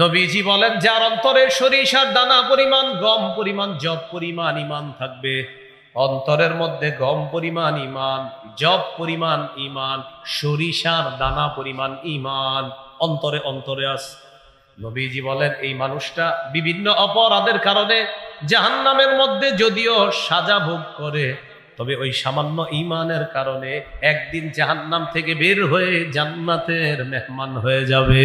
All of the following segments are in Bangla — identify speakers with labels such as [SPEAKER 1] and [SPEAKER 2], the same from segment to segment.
[SPEAKER 1] নবীজি বলেন, যার অন্তরে সরিষার দানা পরিমাণ, গম পরিমাণ, জব পরিমাণ ইমান থাকবে, অন্তরের মধ্যে গম পরিমাণ ইমান, জব পরিমাণ ইমান, সরিষার দানা পরিমাণ ইমান অন্তরে অন্তরে আছে। নবীজি বলেন, এই মানুষটা বিভিন্ন অপরাধের কারণে জাহান্নামের মধ্যে যদিও সাজা ভোগ করে, তবে ওই সামান্য ইমানের কারণে একদিন জাহান্নাম থেকে বের হয়ে জান্নাতের মেহমান হয়ে যাবে।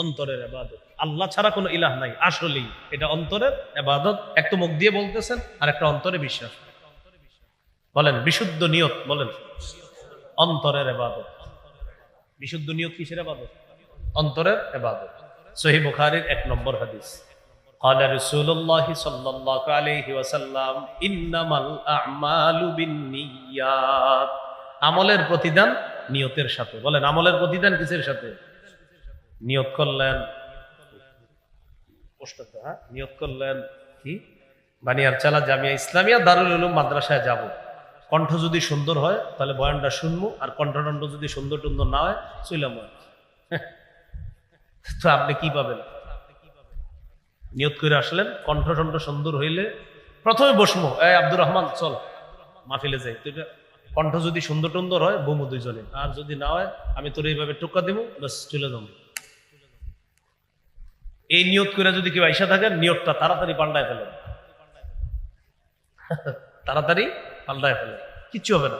[SPEAKER 1] অন্তরের ইবাদত, আল্লাহ ছাড়া কোনো ইলাহ নাই, আসলেই এটা অন্তরের ইবাদত। এক তো মুখ দিয়ে বলতেছেন, আর একটা অন্তরে বিশ্বাস। বলেন বিশুদ্ধ নিয়ত, বলেন অন্তরের ইবাদত। বিশুদ্ধ নিয়ত কিসের ইবাদত? অন্তরের ইবাদত। সহিহ বুখারীর 1 নম্বর হাদিস, قال رسول الله صلى الله عليه وسلم انما الاعمال بالنيات। আমলের প্রতিদান নিয়তের সাথে। বলেন আমলের প্রতিদান কিসের সাথে? নিয়ত করলেন, নিয়ত করলেন কি বানিয়ারচালা জামিয়া ইসলামিয়া দারুল উলুম মাদ্রাসায় যাব, কণ্ঠ যদি সুন্দর হয় তাহলে বয়ানটা শুনবো, আর কণ্ঠটণ্ড যদি সুন্দর টুন্দর না হয় চইলাম। তো আপনি কি পাবেন? নিয়ত করে আসলেন, কণ্ঠটণ্ড সুন্দর হইলে প্রথমে বসমো, এই আব্দুর রহমান চল মাহফিলে যাই। তো কণ্ঠ যদি সুন্দর টুন্দর হয় বমু দুইজনে, আর যদি না হয় আমি তোর এইভাবে টোকা দেবো, বাস চলে যাবো। এই নিয়ত করে যদি কেউ আইসা থাকেন, নিয়তটা তাড়াতাড়ি পাল্টায় ফেলেন, তাড়াতাড়ি পাল্টায় ফেলেন, কিচ্ছু হবে না।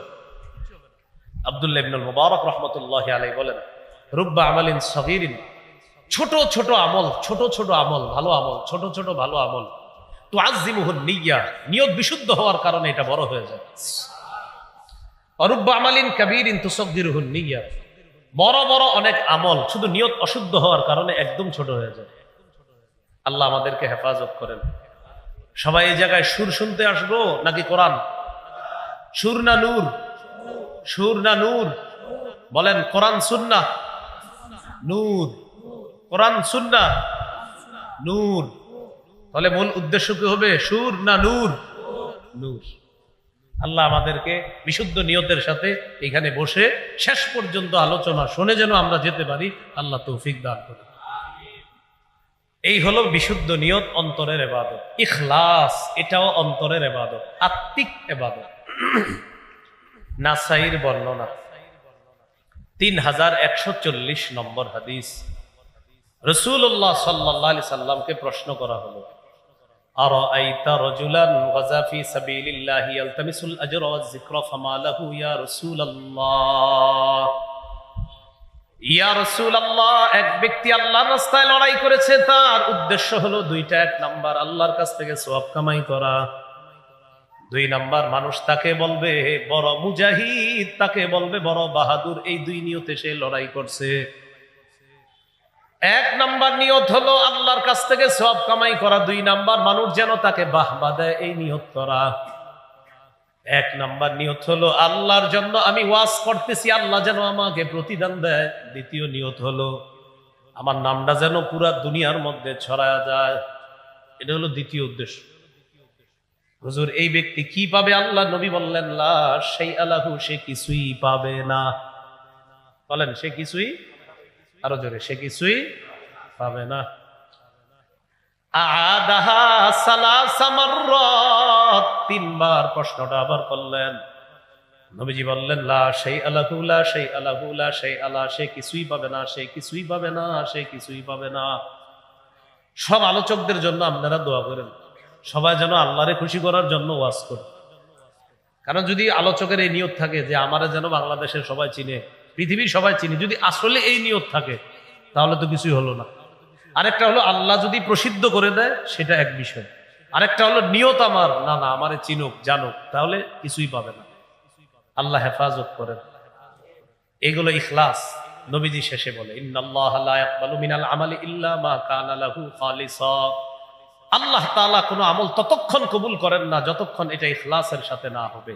[SPEAKER 1] আব্দুল্লাহ ইবনুল মুবারক রাহমাতুল্লাহি আলাইহি বলেন, রুব্বা আমালিন সগীরিন, ছোট ছোট আমল, ছোট ছোট আমল, ভালো আমল, ছোট ছোট ভালো আমল, তুআজ্জিমুহুন নিয়্যাহ, নিয়ত বিশুদ্ধ হওয়ার কারণে এটা বড় হয়ে যায়। রুব্বা আমালিন কাবীরিন তুসাগগিরুহুন নিয়্যাহ, বড় বড় অনেক আমল শুধু নিয়ত অশুদ্ধ হওয়ার কারণে একদম ছোট হয়ে যায়। আল্লাহ আমাদেরকে হেফাজত করেন। সবাই এই জায়গায় সুর শুনতে আসবো নাকি কোরআন? সুর না নূর? সুর না নূর? বলেন কোরআন সুন্নাহ নূর, কোরআন সুন্নাহ নূর। তাহলে মূল উদ্দেশ্য কি হবে? সুর না নূর? নূর। আল্লাহ আমাদেরকে বিশুদ্ধ নিয়তের সাথে এখানে বসে শেষ পর্যন্ত আলোচনা শুনে যেন আমরা যেতে পারি, আল্লাহ তৌফিক দান করুন। এই হলো বিশুদ্ধ নিয়ত, অন্তরের ইবাদত। ইখলাস, এটাও অন্তরের ইবাদত, আত্মিক ইবাদত। নাসাইর বর্ণনা 3140 নম্বর হাদিস, রাসূলুল্লাহ সাল্লাল্লাহু আলাইহি সাল্লামকে প্রশ্ন করা হলো, আরাআইতা রাজুলান গাযা ফি সাবিলিল্লাহি ইয়ালতামিসুল আজরা ওয়াজ যিকরা ফামা লাহু ইয়া রাসূলুল্লাহ। ইয়া রাসূলুল্লাহ, এক ব্যক্তি আল্লাহর রাস্তায় লড়াই করেছে, তার উদ্দেশ্য হলো দুইটা। 1 নাম্বার আল্লাহর কাছ থেকে সওয়াব কামাই করা, 2 নাম্বার মানুষ তাকে বলবে বড় মুজাহিদ, তাকে বলবে বড় বাহাদুর। এই 2 নিয়তে সে লড়াই করছে। 1 নাম্বার নিয়ত হলো আল্লাহর কাছ থেকে সওয়াব কামাই করা, 2 নাম্বার মানুষ যেন তাকে বাহবা দেয়, এই নিয়ত করা। 1 নাম্বার নিয়ত হলো আল্লাহর জন্য আমি ওয়াজ করতেছি, আল্লাহ যেন আমাকে প্রতিদান দেয়। 2য় নিয়ত হলো আমার নামটা যেন পুরা দুনিয়ার মধ্যে ছড়ায়া যায়। এটা হলো 2য় উদ্দেশ্য। হুজুর এই ব্যক্তি কি পাবে? আল্লাহ নবী বললেন, লা শাইআ লাহু, সে কিছুই পাবে না। বলেন সে কিছুই, আরো জোরে, সে কিছুই পাবে না। আদাহা সালাসা মাররাত, 3 বার প্রশ্নটা আবার করলেন। নবীজি বললেন, লা শাইআ লাহু, লা শাইআ লাহু, লা শাইআ লা, সে কিছুই পাবে না, সে কিছুই পাবে না, সে কিছুই পাবে না। সব আলোচকদের জন্য আপনারা দোয়া করেন, সবাই যেন আল্লাহরে খুশি করার জন্য ওয়াজ করে। কারণ যদি আলোচকের এই নিয়ত থাকে যে আমারে যেন বাংলাদেশের সবাই চিনে, পৃথিবীর সবাই চিনে, যদি আসলে এই নিয়ত থাকে তাহলে তো কিছুই হলো না। আরেকটা হলো আল্লাহ যদি প্রসিদ্ধ করে দেয়, সেটা এক বিষয়। আরেকটা হলো নিয়ত আমার না, না আমারে চিনুক জানুক, তাহলে কিছুই পাবে না। আল্লাহ হেফাজত করেন। এগুলো ইখলাস। নবীজি শেষে বলে, ইন্নাল্লাহা লা ইয়াকবালু মিনাল আমালি ইল্লা মা কানা লাহু খালিসা। আল্লাহ তাআলা কোনো আমল ততক্ষণ কবুল করেন না যতক্ষণ এটা ইখলাসের সাথে না হবে।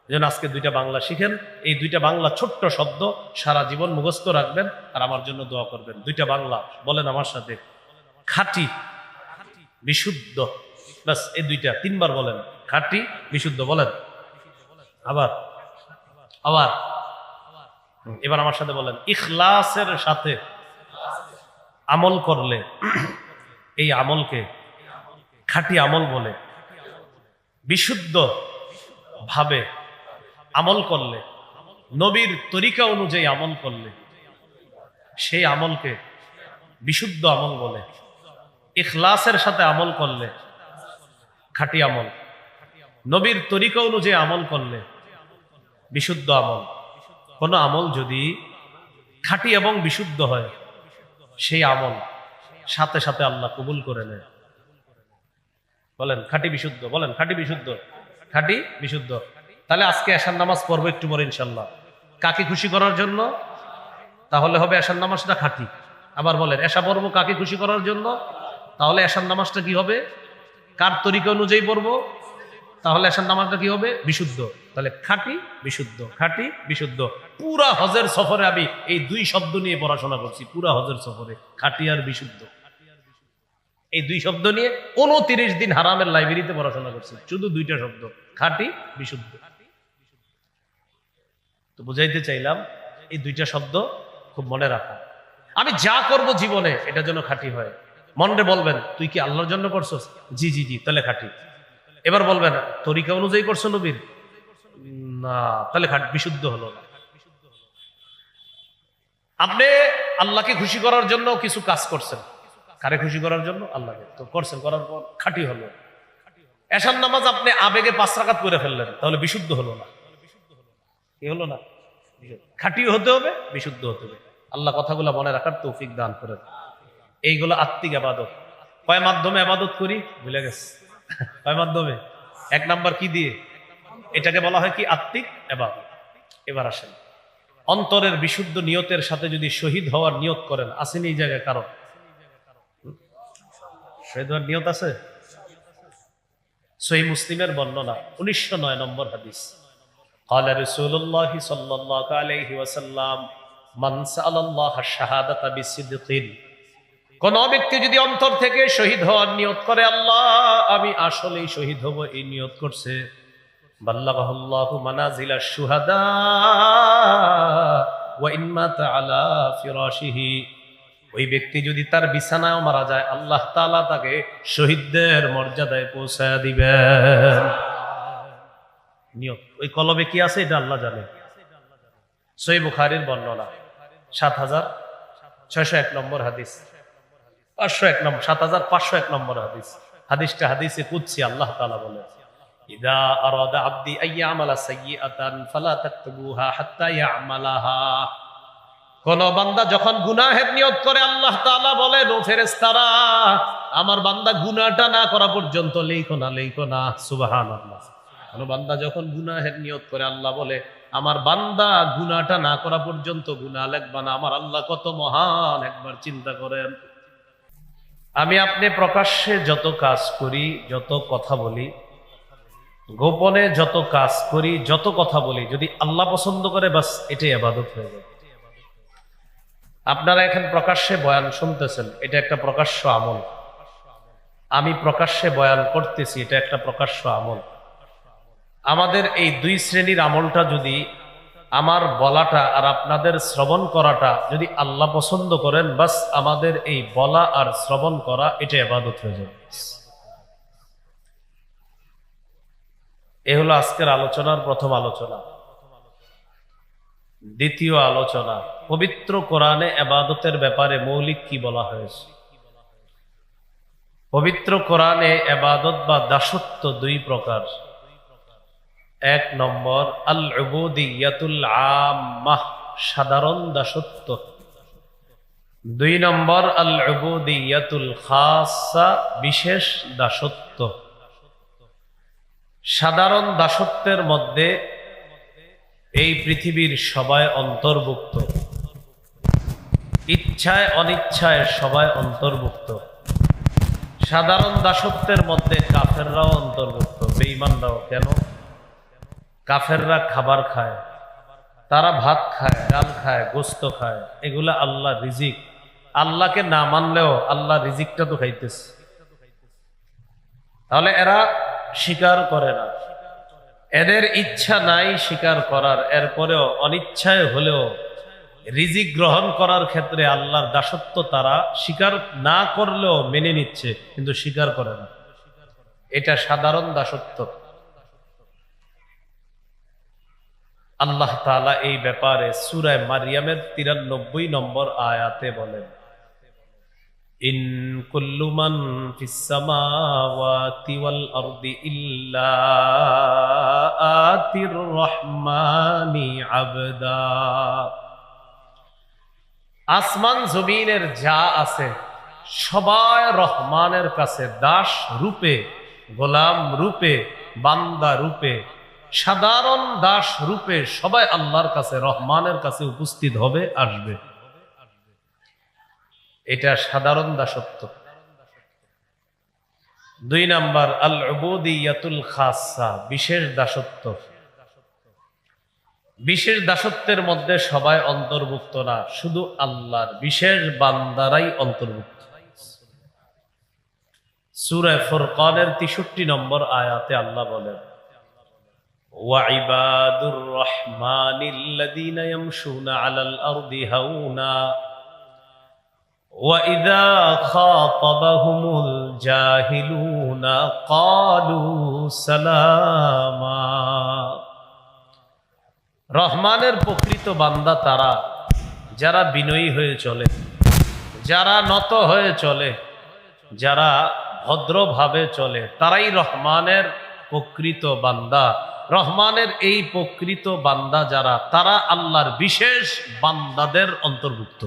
[SPEAKER 1] যেন আজকে 2টা বাংলা শিখেন, এই 2টা বাংলা ছোট্ট শব্দ সারা জীবন মুখস্থ রাখবেন, আর আমার জন্য দোয়া করবেন। 2টা বাংলা বলেন আমার সাথে, খাঁটি বিশুদ্ধ। বাস এই 2টা 3 বার বলেন, খাঁটি বিশুদ্ধ। বলেন আবার, আবার, এবার আমার সাথে বলেন, ইখলাসের সাথে আমল করলে এই আমলকে খাঁটি আমল বলে। বিশুদ্ধ ভাবে আমল করলে, নবীর তরিকা অনুযায়ী আমল করলে সেই আমলকে বিশুদ্ধ আমল বলে। ইখলাসের সাথে আমল করলে খাঁটি আমল, নবীর তরিকা অনুযায়ী আমল করলে বিশুদ্ধ আমল। কোন আমল যদি খাঁটি এবং বিশুদ্ধ হয় সেই আমল সাথে সাথে আল্লাহ কবুল করে নেয়। বলেন খাঁটি বিশুদ্ধ, বলেন খাঁটি বিশুদ্ধ, খাঁটি বিশুদ্ধ। তাহলে আজকে এশার নামাজ পড়বো একটু পরে ইনশাল্লাহ, কাকে খুশি করার জন্য? তাহলে হবে এশার নামাজটা খাঁটি। আবার বলেন এশা পড়বো কাকে খুশি করার জন্য, তাহলে এশার নামাজটা কি হবে? কার তরিকা অনুযায়ী পড়বো, তাহলে এশার নামাজটা কি হবে? বিশুদ্ধ। তাহলে খাঁটি বিশুদ্ধ, খাঁটি বিশুদ্ধ। পুরা হজের সফরে আমি এই দুই শব্দ নিয়ে পড়াশোনা করছি, পুরা হজের সফরে, খাঁটি আর বিশুদ্ধ। এই দুই শব্দ নিয়ে 29 দিন হারামের লাইব্রেরিতে পড়াশোনা করছি, শুধু দুইটা শব্দ, খাঁটি বিশুদ্ধ। তো বুঝাইতে চাইলাম এই দুইটা শব্দ খুব মনে রাখা। আমি যা করব জীবনে এটা যেন খাঁটি হয়। মনে বলবেন তুই কি আল্লাহর জন্য করছস? জি জি জি, তাহলে খাঁটি। এবার বলবেন তরিকা অনুযায়ী করছো নবীর? না, তাহলে বিশুদ্ধ হলো না। আপনি আল্লাহকে খুশি করার জন্য কিছু কাজ করছেন, কারে খুশি করার জন্য? আল্লাহকে। তো করছেন, করার পর খাঁটি হলো। এশার নামাজ আপনি আবেগে 5 রাকাত করে ফেললেন, তাহলে বিশুদ্ধ হলো না। কি হলো না? খাঁটিও হতে হবে, বিশুদ্ধ হতে হবে। আল্লাহ কথাগুলো মনে রাখার তৌফিক দান করেন। এইগুলো আত্মিক ইবাদত। কয় মাধ্যমে ইবাদত করি ভুলে গেছে? কয় মাধ্যমে? 1 নাম্বার কি দিয়ে? এটাকে বলা হয় কি? আত্মিক ইবাদত। এবার আসেন, অন্তরের বিশুদ্ধ নিয়তের সাথে যদি শহীদ হওয়ার নিয়ত করেন, আসেন এই জায়গায় কারণ শহীদ হওয়ার নিয়ত আছে? সহিহ মুসলিমের বর্ণনা 1909 নম্বর হাদিস। قال رسول الله صلى الله عليه وسلم من سأل الله الشهادة بصدق, কোন ব্যক্তি যদি অন্তর থেকে শহীদ হওয়ার নিয়ত করে, আল্লাহ আমি আসলেই শহীদ হব এই নিয়ত করছে, বাল্লাগাহুল্লাহু মানাজিলাশ শুহাদা ওয়া ইন মাতা আলা ফিরাশিহি, ওই ব্যক্তি যদি তার বিছানায় মারা যায়, আল্লাহ তাআলা তাকে শহীদদের মর্যাদায় পৌঁছায় দিবেন। নিয়ত ওই কলবে কি আছে এটা আল্লাহ জানে। সহিহ বুখারীর বর্ণনা ৭৬০১ নম্বর হাদিস, ৭৫০১ নম্বর হাদিস। হাদিসটা হাদিসে কুদসি। আল্লাহ তাআলা বলেন, ইদা আরাদা আবদি আইয়ামালা সাইয়্যাতান ফালা তাকতুবুহা হাত্তা ইয়ামালাহা, কোন বান্দা যখন গুনাহের নিয়ত করে, আল্লাহ তাআলা বলেন ও ফেরেশতারা আমার বান্দা গুনাহটা না করা পর্যন্ত লেখো না, লেখো না। সুবহানাল্লাহ। কোন বান্দা যখন গুনাহের নিয়ত করে, আল্লাহ বলে আমার বান্দা গুনাহটা না করা পর্যন্ত গুনাহ লিখবা না। আমার আল্লাহ কত মহান, একবার চিন্তা করেন। আমি আপনি প্রকাশ্যে যত কাজ করি, যত কথা বলি, গোপনে যত কাজ করি, যত কথা বলি, যদি আল্লাহ পছন্দ করে বাস এটাই ইবাদত হয়ে যাবে। আপনারা এখন প্রকাশ্যে বয়ান শুনতেছেন, এটা একটা প্রকাশ্য আমল। আমি প্রকাশ্যে বয়ান করতেছি, এটা একটা প্রকাশ্য আমল। আমাদের এই 2 শ্রেণীর আমলটা যদি, আমার বলাটা আর আপনাদের শ্রবণ করাটা যদি আল্লাহ পছন্দ করেন, বাস আমাদের এই বলা আর শ্রবণ করা এটা ইবাদত হয়ে যাবে। এ হলো আজকের আলোচনার প্রথম আলোচনা। দ্বিতীয় আলোচনা, পবিত্র কোরআনে ইবাদতের ব্যাপারে মৌলিক কি বলা হয়েছে। পবিত্র কোরআনে ইবাদত বা দাসত্ব 2 প্রকার। 1 নম্বর আল উবুদিয়াতুল আম্মাহ, সাধারণ দাসত্ব। 2 নম্বর আল উবুদিয়াতুল খাসা, বিশেষ দাসত্ব। সাধারণ দাসত্বের মধ্যে এই পৃথিবীর সবাই অন্তর্ভুক্ত, ইচ্ছায় অনিচ্ছায় সবাই অন্তর্ভুক্ত। সাধারণ দাসত্বের মধ্যে কাফেররাও অন্তর্ভুক্ত, বেঈমানরাও। কেন? কাফেররা খাবার খায়, তারা ভাত খায়, ডাল খায়, গোস্ত খায়, এগুলা আল্লাহ রিজিক। আল্লাহকে না মানলেও আল্লাহ রিজিকটা তো খাইতেছে। তাহলে এরা স্বীকার করে না, এদের ইচ্ছা নাই স্বীকার করার, এরপরেও অনিচ্ছায় হলেও রিজিক গ্রহণ করার ক্ষেত্রে আল্লাহর দাসত্ব তারা স্বীকার না করলেও মেনে নিচ্ছে, কিন্তু স্বীকার করে না। এটা সাধারণ দাসত্ব। আল্লাহ তাআলা এই ব্যাপারে সূরা মারইয়ামের 93 নম্বর আয়াতে বলেন, ইন কুল্লু মান ফিস সামাওয়াতি ওয়াল আরদি ইল্লা আতির রহমানি আবদা। আসমান জমিনের যা আছে সবাই রহমানের কাছে দাস রূপে, গোলাম রূপে, বান্দা রূপে, সাধারণ দাস রূপে সবাই আল্লাহর কাছে, রহমানের কাছে উপস্থিত হবে, আসবে। এটা সাধারণ দাসত্ব। 2 নাম্বার আল উবুদিয়াতুল খাসসা, বিশেষ দাসত্ব। বিশেষ দাসত্বের মধ্যে সবাই অন্তর্ভুক্ত না, শুধু আল্লাহর বিশেষ বান্দারাই অন্তর্ভুক্ত। সূরা ফুরকানের 63 নম্বর আয়াতে আল্লাহ বলেন, ওয়া ইবাদুর রহমানিল্লাযীনা ইয়ামশুনা আলাল আরদি হাওনা ওয়া ইযা খাতাবাহুমুল জাহিলুনা ক্বালু সালামা। রহমানের প্রকৃত বান্দা তারা যারা বিনয়ী হয়ে চলে, যারা নত হয়ে চলে, যারা ভদ্রভাবে চলে, তারাই রহমানের প্রকৃত বান্দা। রহমানের এই প্রকৃত বান্দা যারা, তারা আল্লাহর বিশেষ বান্দাদের অন্তর্ভুক্ত।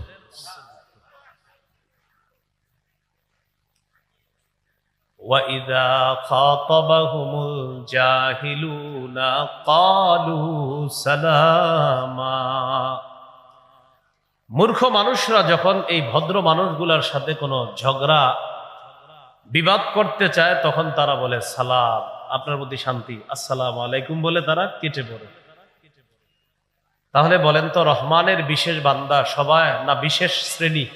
[SPEAKER 1] وَإِذَا خَاطَبَهُمُ الْجَاهِلُونَ قَالُوا سَلَامًا। মূর্খ মানুষরা যখন এই ভদ্র মানুষগুলোর সাথে কোনো ঝগড়া বিবাদ করতে চায়, তখন তারা বলে সালাম, আপনার প্রতি শান্তি, আসসালামু আলাইকুম বলে তারা কেটে পড়ে। তাহলে বলেন তো, রহমানের বিশেষ বান্দা সবাই না বিশেষ শ্রেণী?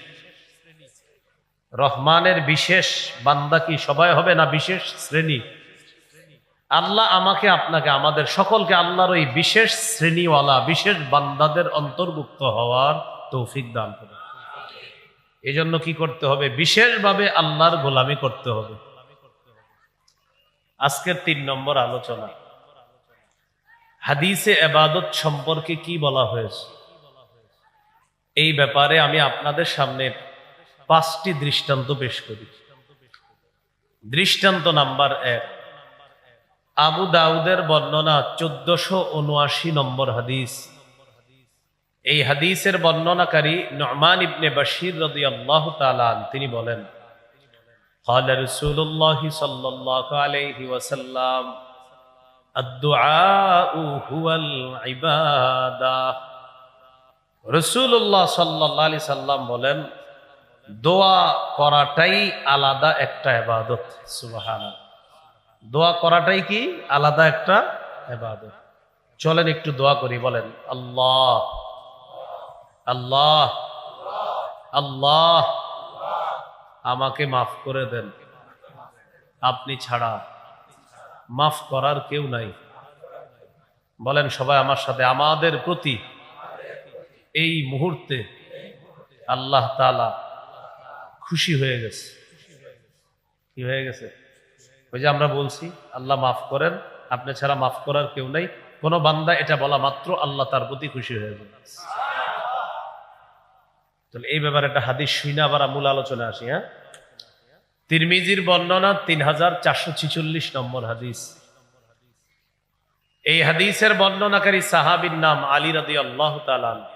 [SPEAKER 1] রহমানের বিশেষ বান্দা কি সবাই হবে না বিশেষ শ্রেণী? আল্লাহ আমাকে, আপনাকে, আমাদের সকলকে আল্লাহর ওই বিশেষ শ্রেণীওয়ালা বিশেষ বান্দাদের অন্তর্ভুক্ত হওয়ার তৌফিক দান করুন। এই জন্য কি করতে হবে? বিশেষভাবে আল্লাহর গোলামি করতে হবে। আজকের 3 নম্বর আলোচনা, হাদিসে ইবাদত সম্পর্কে কি বলা হয়েছে, এই ব্যাপারে আমি আপনাদের সামনে 5টি দৃষ্টান্ত পেশ করি। দৃষ্টান্ত নাম্বার 1, আবু দাউদের বর্ণনা 1479 নম্বর হাদিস। এই হাদিসের বর্ণনাকারী নু'মান ইবনে বাশির রাদিয়াল্লাহু তাআলা আনহু, তিনি বলেন, قال رسول الله صلى الله عليه وسلم الدعاء هو العبادة। রাসূলুল্লাহ সাল্লাল্লাহু আলাইহি সাল্লাম বলেন, দোয়া করাটাই আলাদা একটা ইবাদত। সুবহানাল্লাহ, দোয়া করাটাই কি আলাদা একটা ইবাদত। চলেন একটু দোয়া করি, বলেন আল্লাহ আল্লাহ আল্লাহ, আমাকে মাফ করে দেন, আপনি ছাড়া মাফ করার কেউ নাই। বলেন সবাই আমার সাথে, আমাদের প্রতি এই মুহূর্তে আল্লাহ তাআলা খুশি হয়ে গেছে। কি হয়ে গেছে? ওই যে আমরা বলছি আল্লাহ মাফ করেন, আপনি ছাড়া মাফ করার কেউ নাই। কোন বান্দা এটা বলা মাত্র আল্লাহ তার প্রতি খুশি হয়ে যায়। তাহলে এই ব্যাপারে একটা হাদিস শুনে আবার মূল আলোচনা আসি। হ্যাঁ, তিরমিজির বর্ণনা 3446 নম্বর হাদিস। এই হাদিসের বর্ণনাকারী সাহাবীর নাম আলী রাদিয়াল্লাহু তাআলা আনহু।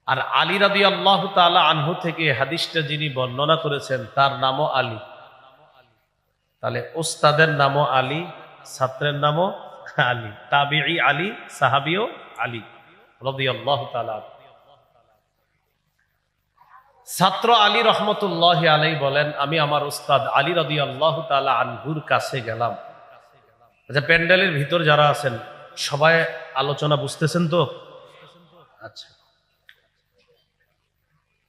[SPEAKER 1] আর আলী রাদিয়াল্লাহু তাআলা আনহু থেকে হাদিসটা যিনি বর্ণনা করেছেন তার নামও আলী। তাহলে উস্তাদের নামও আলী, ছাত্রের নামও আলী, তাবিঈ আলী, সাহাবীও আলী রাদিয়াল্লাহু তাআলা। ছাত্র আলী রহমতুল্লাহি আলাইহি বলেন, আমি আমার উস্তাদ আলী রাদিয়াল্লাহু তাআলা আনহুর কাছে গেলাম। আচ্ছা, প্যান্ডেলের ভিতর যারা আছেন সবাই আলোচনা বুঝতেছেন তো? আচ্ছা,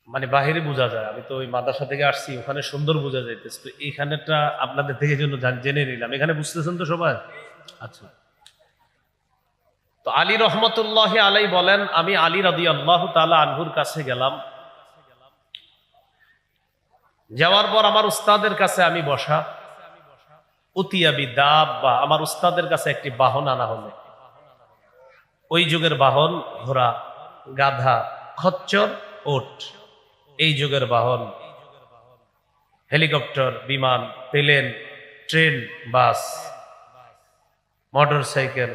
[SPEAKER 1] মানে বাহিরে বোঝা যায়, আমি তো ওই মাদ্রাসা থেকে আসছি, ওখানে সুন্দর বোঝা যাইতেছে, তো এইখানেটা আপনাদের থেকে জন্য জেনে নিলাম। এখানে বুঝতেছেন তো সবাই? আচ্ছা, তো আলী রহমতুল্লাহ আলাই বলেন, আমি আলী রাদিয়াল্লাহু তাআলা আনহুর কাছে গেলাম। যাওয়ার পর আমার উস্তাদের কাছে আমি বসা। উতিয়াবি দাব্বা, আমার উস্তাদের কাছে একটি বাহন আনা হলো। ওই যুগের বাহন ঘোড়া, গাধা, খচ্চর, ওট। এই যুগের বাহন হেলিকপ্টার, বিমান, প্লেন, ট্রেন, বাস, মোটর সাইকেল,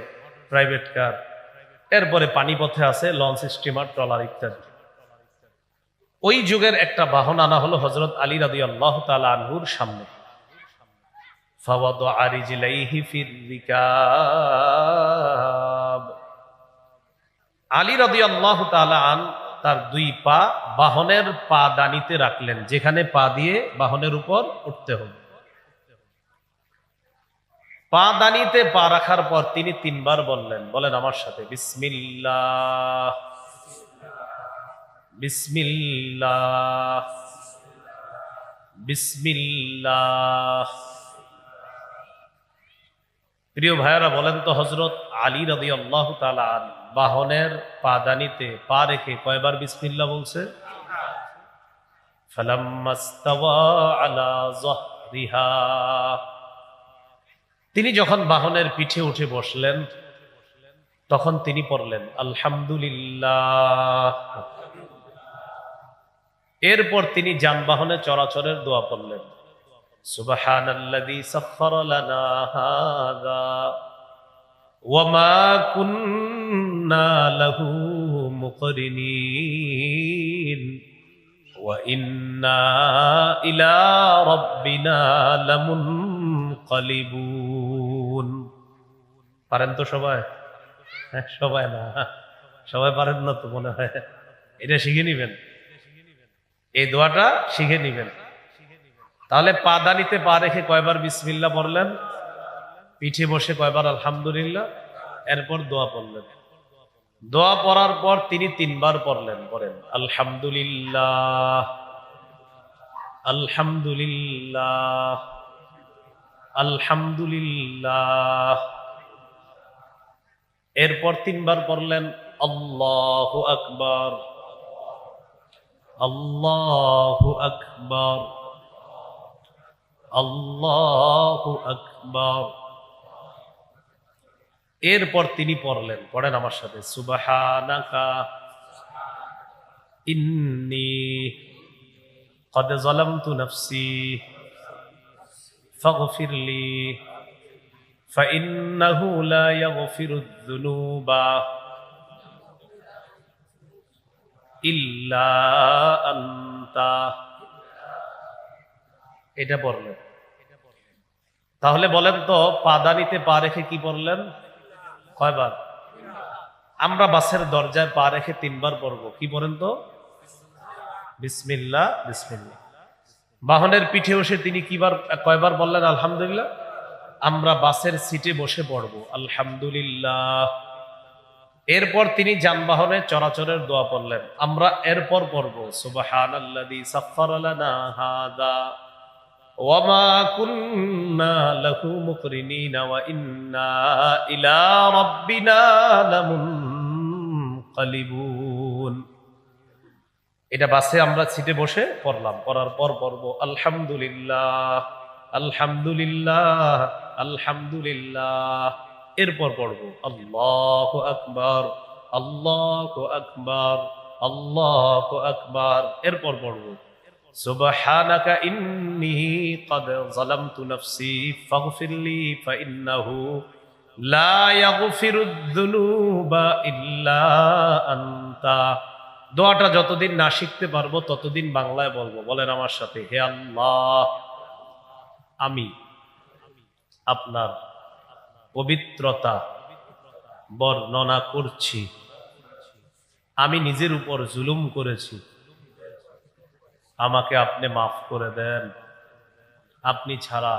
[SPEAKER 1] প্রাইভেট কার, এরপরে পানিপথে আছে লঞ্চ, স্টিমার, ট্রলার ইত্যাদি। ওই যুগের একটা বাহন আনা হলো হযরত আলী রাদিয়াল্লাহু তাআলা আনহুর সামনে। ফাওয়াদা রিজলাইহি ফির রিকাব। আলী রাদিয়াল্লাহু তাআলা আন তার দুই পা বাহনের পা দানিতে রাখলেন, যেখানে পা দিয়ে বাহনের উপর উঠতে হবে। পা দানিতে পা রাখার পর তিনি তিনবার বললেন, বলেন আমার সাথে, বিসমিল্লাহ, বিসমিল্লাহ, বিসমিল্লাহ। প্রিয় ভাইয়েরা, বলেন তো হযরত আলী রাদিয়াল্লাহু তাআলা আনহু বাহনের পাদানিতে পা রেখে কয়বার বিসমিল্লাহ বলছে? ফালাম্মাস্তাওয়া আলা যাহরিহা, তিনি যখন বাহনের পিঠে উঠে বসলেন তখন তিনি পড়লেন আলহামদুলিল্লাহ। এরপর তিনি যানবাহনে চলাচলের দোয়া পড়লেন, সুবহানাল্লাযী সাখখারা লানা হাযা ওয়া মা কুন্না লাহু মুকরিনিন ওয়া ইন্না ইলা রাব্বিনা লামুনকালিবুন। পারেন তো সবাই? হ্যাঁ, সবাই না, সবাই পারেন না তো মনে হয়। এটা শিখে নিবেন, এই দোয়াটা শিখে নিবেন। তাহলে পা দানিতে পা রেখে কয়বার বিসমিল্লাহ পড়লেন, পিঠে বসে কয়বার আলহামদুলিল্লাহ, এরপর দোয়া পড়লেন। দোয়া পড়ার পর তিনি তিনবার পড়লেন, পড়েন আলহামদুলিল্লাহ, আলহামদুলিল্লাহ, আলহামদুলিল্লাহ। এরপর তিনবার পড়লেন আল্লাহু আকবার, আল্লাহু আকবার, আল্লাহু আকবার। এরপর তিনি পড়লেন, পড়েন আমার সাথে, সুবহানাকা ইন্নী ক্বাদ যালামতু নাফসি ফাগফিরলি ফাইন্নাহু লা ইয়াগফিরুয যুনুবা ইল্লা আনতা। এটা পড়লেন। তাহলে বলেন তো, পাদানিতে পা রেখে কি পড়লেন, কয়বার? আমরা বাসের দরজায় পা রেখে তিনবার পড়বো, কি পড়েন তো? বিসমিল্লাহ, বিসমিল্লাহ। বাহনের পিঠে বসে তিনি কয়বার বললেন আলহামদুলিল্লাহ? আমরা বাসের সিটে বসে পড়বো আলহামদুলিল্লাহ। এরপর তিনি যানবাহনে চলাচলের দোয়া পড়লেন, আমরা এরপর পড়বো সুবহানাল্লাযী সাখখারা লানা হাযা ওয়া মা কুন্না লাহু মুকরিনিন ওয়া ইন্না ইলা রাব্বিনা লামুনকালিবুন। এটা বাসে আমরা সিটে বসে পড়লাম, পড়ার পর পড়বো আলহামদুলিল্লাহ, আলহামদুলিল্লাহ, আলহামদুলিল্লাহ। এরপর পড়বো আল্লাহু আকবার, আল্লাহু আকবার, আল্লাহু আকবার। এরপর পড়বো সুবহানাকা ইন্নী ক্বাদ যালামতু নাফসি ফাগফিরলি ফাইন্নাহু লা ইয়াগফিরুয যুনুবা ইল্লা আনতা। দোয়াটা যতদিন না শিখতে পারবো ততদিন বাংলায় বলবো, বলেন আমার সাথে, হে আল্লাহ, আমি আপনার পবিত্রতা বর্ণনা করছি। আমি নিজের উপর জুলুম করেছি, আমাকে আপনি মাফ করে দেন। আপনি ছাড়া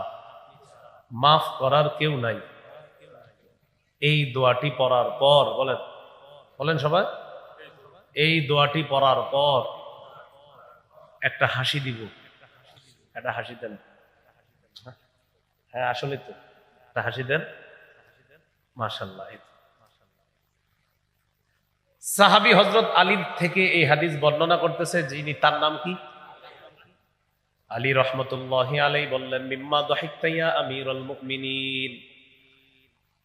[SPEAKER 1] মাফ করার কেউ নাই। এই দোয়াটি পড়ার পর বলেন, বলেন সবাই, এই দোয়াটি পড়ার পর একটা হাসি দিব, একটা হাসি দেন। হ্যাঁ আসলে তো একটা হাসি দেন, মাশাআল্লাহ। সাহাবী হযরত আলী থেকে এই হাদিস বর্ণনা করতেছে, যিনি তার নাম কি? আলী রহমতুল্লাহি আলাইহি বললেন, মিম্মা দাহিকতা ইয়া আমিরুল মুমিনিন।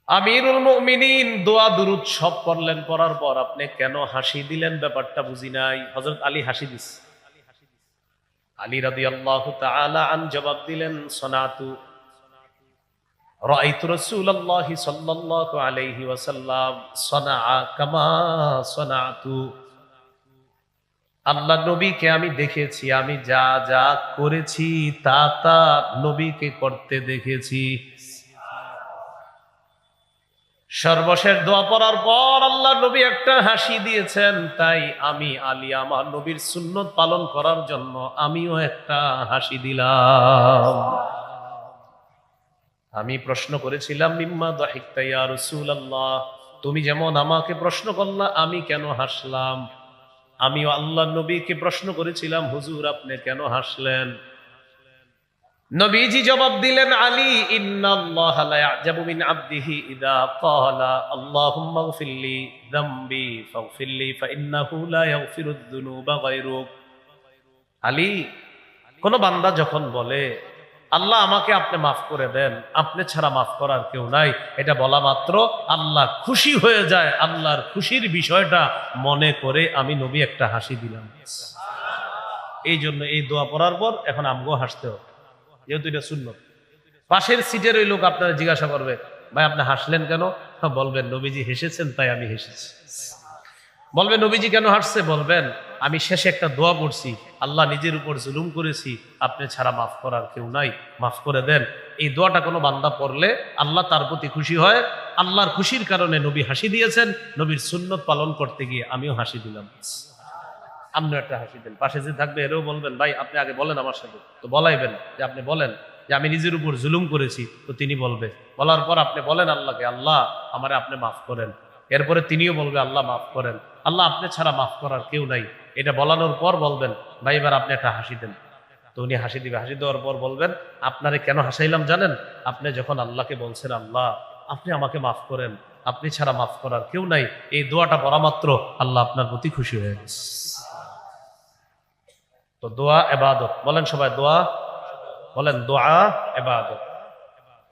[SPEAKER 1] আমিরুল মুমিনিন দোয়া দুরূদ সব পড়লেন, পড়ার পর আপনি কেন হাসি দিলেন ব্যাপারটা বুঝি নাই। হযরত আলী হাসি দিস। আলী রাদিয়াল্লাহু তাআলা আন জবাব দিলেন, সনাতু রাআইতু রাসূলুল্লাহি সাল্লাল্লাহু আলাইহি ওয়াসাল্লাম সনাআ কামা সনাতু। আল্লাহ নবীকে আমি দেখেছি, আমি যা যা করেছি তা তা নবীকে করতে দেখেছি। সর্বশেষ দোয়া পড়ার পর আল্লাহ নবী একটা হাসি দিয়েছেন, তাই আমি আলী আমার নবীর সুন্নত পালন করার জন্য আমিও একটা হাসি দিলাম। আমি প্রশ্ন করেছিলাম, মিম্মা দাহিকতা ইয়া রাসূলুল্লাহ, তুমি যেমন আমাকে প্রশ্ন করলা আমি কেন হাসলাম, আমিও আল্লাহ নবীকে প্রশ্ন করেছিলাম, হুজুর আপনি কেন হাসলেন? নবীজি জবাব দিলেন, আলী ইন্নাল্লাহা লা ইয়াজাবু মিন আবদিহি ইযা ক্বালা আল্লাহুম্মা গফিরলি যামবি ফাগফিরলি ফাইন্নাহু লা ইয়াগফিরুদ যুনুবা গায়রুক। আলী, কোন বান্দা যখন বলে আল্লাহ আমাকে আপনি মাফ করে দেন, আপনি ছাড়া মাফ করার কেউ নাই, এটা বলা মাত্র আল্লাহ খুশি হয়ে যায়। আল্লাহর খুশির বিষয়টা মনে করে আমি নবী একটা হাসি দিলাম। এই জন্য এই দোয়া পড়ার পর এখন আমগো হাসতে হবে, যেহেতু এটা সুন্নত। পাশের সিটের ওই লোক আপনারা জিজ্ঞাসা করবে, ভাই আপনি হাসলেন কেন? বলবেন নবীজি হেসেছেন তাই আমি হেসেছি। বলবেন নবীজি কেন হাসছে? বলবেন আমি শেষে একটা দোয়া পড়ছি, আল্লাহ নিজের উপর জুলুম করেছি, আপনি ছাড়া মাফ করার কেউ নাই, মাফ করে দেন। এই দোয়াটা কোনো বান্দা পড়লে আল্লাহ তার প্রতি খুশি হয়। আল্লাহর খুশির কারণে নবী হাসি দিয়েছেন, নবীর সুন্নত পালন করতে গিয়ে আমিও হাসি দিলাম। আপনিও একটা হাসি দেন। পাশে যে থাকবে এরও বলবেন, ভাই আপনি আগে বলেন আমার সাথে, তো বলাইবেন যে আপনি বলেন যে আমি নিজের উপর জুলুম করেছি, তো তিনি বলবে। বলার পর আপনি বলেন আল্লাহকে, আল্লাহ আমারে আপনি মাফ করেন। এরপরে তিনিও বলবে আল্লাহ মাফ করেন, আল্লাহ আপনি ছাড়া মাফ করার কেউ নাই। এটা বলানোর পর বলবেন, ভাই এবার আপনি একটা হাসি দেন। তো উনি হাসি দিবে। হাসি দেওয়ার পর বলবেন, আপনারে কেন হাসাইলাম জানেন? আপনি যখন আল্লাহকে বলছেন আল্লাহ আপনি আমাকে মাফ করেন, আপনি ছাড়া মাফ করার কেউ নাই, এই দোয়াটা পড়া মাত্র আল্লাহ আপনার প্রতি খুশি হয়ে গেছে। তো দোয়া ইবাদত, বলেন সবাই দোয়া, বলেন দোয়া ইবাদত।